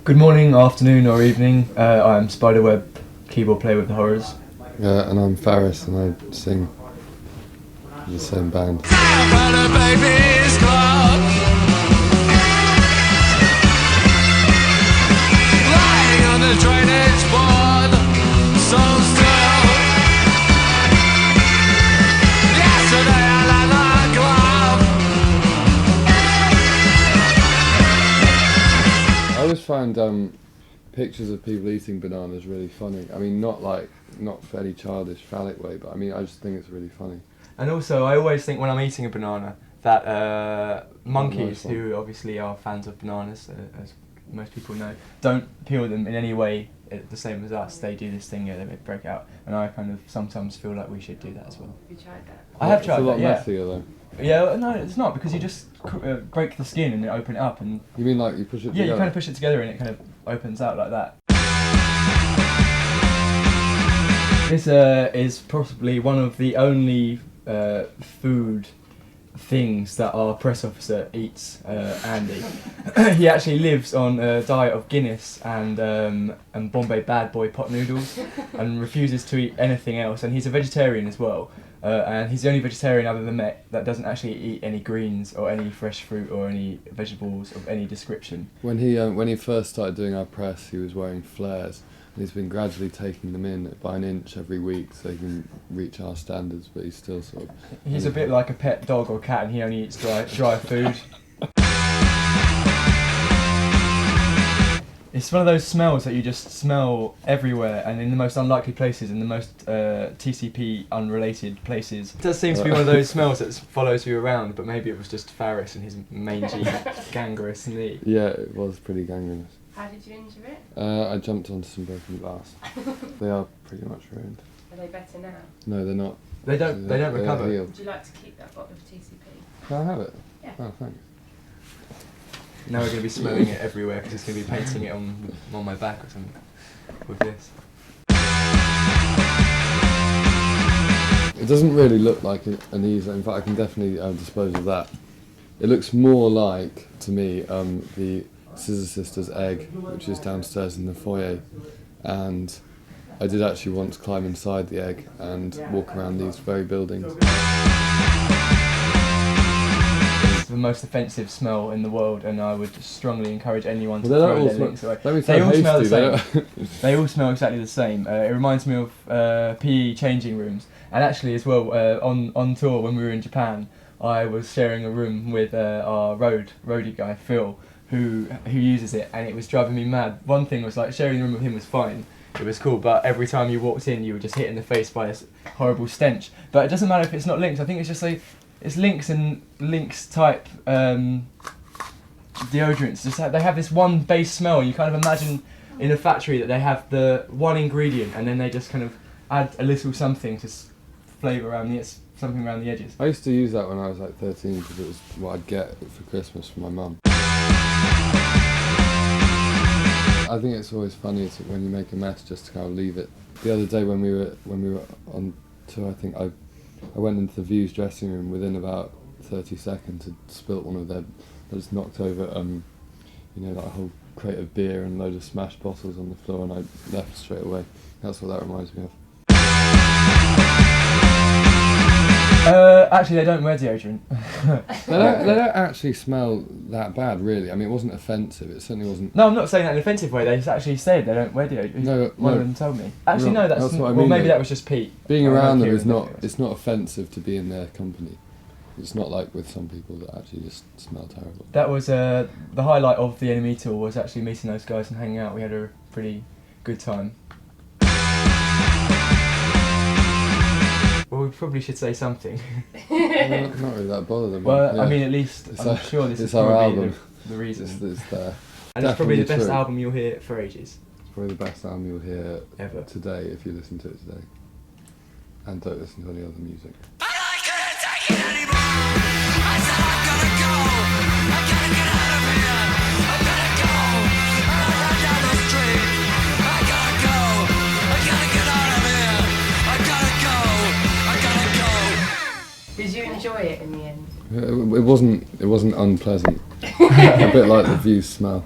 Good morning, afternoon or evening. I'm Spiderweb, keyboard player with the Horrors. And I'm Faris and I sing in the same band. I always find pictures of people eating bananas really funny. I mean, not for any childish phallic way, but I mean, I just think it's really funny. And also, I always think when I'm eating a banana that monkeys, who obviously are fans of bananas, as most people know, don't peel them in any way the same as us. They do this thing, they break out, and I kind of sometimes feel like we should do that as well. Have you tried that? I have tried that, yeah. It's a lot messier though. Yeah, no, it's not, because you just break the skin and open it up, and you mean like you push it together? Yeah, you kind of push it together and it kind of opens out like that. This is possibly one of the only food things that our press officer eats, Andy. He actually lives on a diet of Guinness and Bombay Bad Boy pot noodles and refuses to eat anything else, and he's a vegetarian as well. And he's the only vegetarian other than Met that doesn't actually eat any greens or any fresh fruit or any vegetables of any description. When he first started doing our press, he was wearing flares, and he's been gradually taking them in by an inch every week so he can reach our standards, but he's still sort of... He's a bit like a pet dog or cat, and he only eats dry food. It's one of those smells that you just smell everywhere and in the most unlikely places, in the most TCP unrelated places. It does seem to be one of those smells that follows you around, but maybe it was just Faris and his mangy, gangrenous knee. Yeah, it was pretty gangrenous. How did you injure it? I jumped onto some broken glass. They are pretty much ruined. Are they better now? No, they're not. They don't recover. Would you like to keep that bottle of TCP? Can I have it? Yeah. Oh, thanks. Now we're going to be smelling it everywhere because it's going to be painting it on my back or something with this. It doesn't really look like an easel. In fact, I can definitely dispose of that. It looks more like, to me, the Scissor Sisters egg, which is downstairs in the foyer. And I did actually once climb inside the egg and walk around these very buildings. It's the most offensive smell in the world, and I would strongly encourage anyone to Well, throw their links away. They all smell the same. They all smell exactly the same. It reminds me of PE changing rooms. And actually, as well, on tour when we were in Japan, I was sharing a room with our roadie guy Phil, who uses it, and it was driving me mad. One thing was like sharing the room with him was fine. It was cool, but every time you walked in, you were just hit in the face by this horrible stench. But it doesn't matter if it's not Lynx. I think it's just like it's Lynx and Lynx type deodorants. Just they have this one base smell. You kind of imagine in a factory that they have the one ingredient, and then they just kind of add a little something to flavour around something around the edges. I used to use that when I was like 13 because it was what I'd get for Christmas from my mum. I think it's always funny when you make a mess just to kind of leave it. The other day when we were on tour, I think I went into the View's dressing room within about 30 seconds and spilt one of them. I just knocked over like a whole crate of beer and a load of smashed bottles on the floor, and I left straight away. That's what that reminds me of. Actually, they don't wear deodorant. They don't actually smell that bad, really. I mean, it wasn't offensive. It certainly wasn't. No, I'm not saying that in an offensive way. They actually said they don't wear deodorant. No, one of them told me. Actually, no, that's what I well, mean, maybe though. that was just Pete. Being around them is not. It's not offensive to be in their company. It's not like with some people that actually just smell terrible. That was the highlight of the NME tour, was actually meeting those guys and hanging out. We had a pretty good time. Well, we probably should say something. I'm not really that bothered. Well, yeah. I mean, at least I'm sure this is probably the reason. And it's probably the best album you'll hear for ages. It's probably the best album you'll hear ever today if you listen to it today. And don't listen to any other music. Did you enjoy it in the end? It wasn't unpleasant. A bit like the View smell.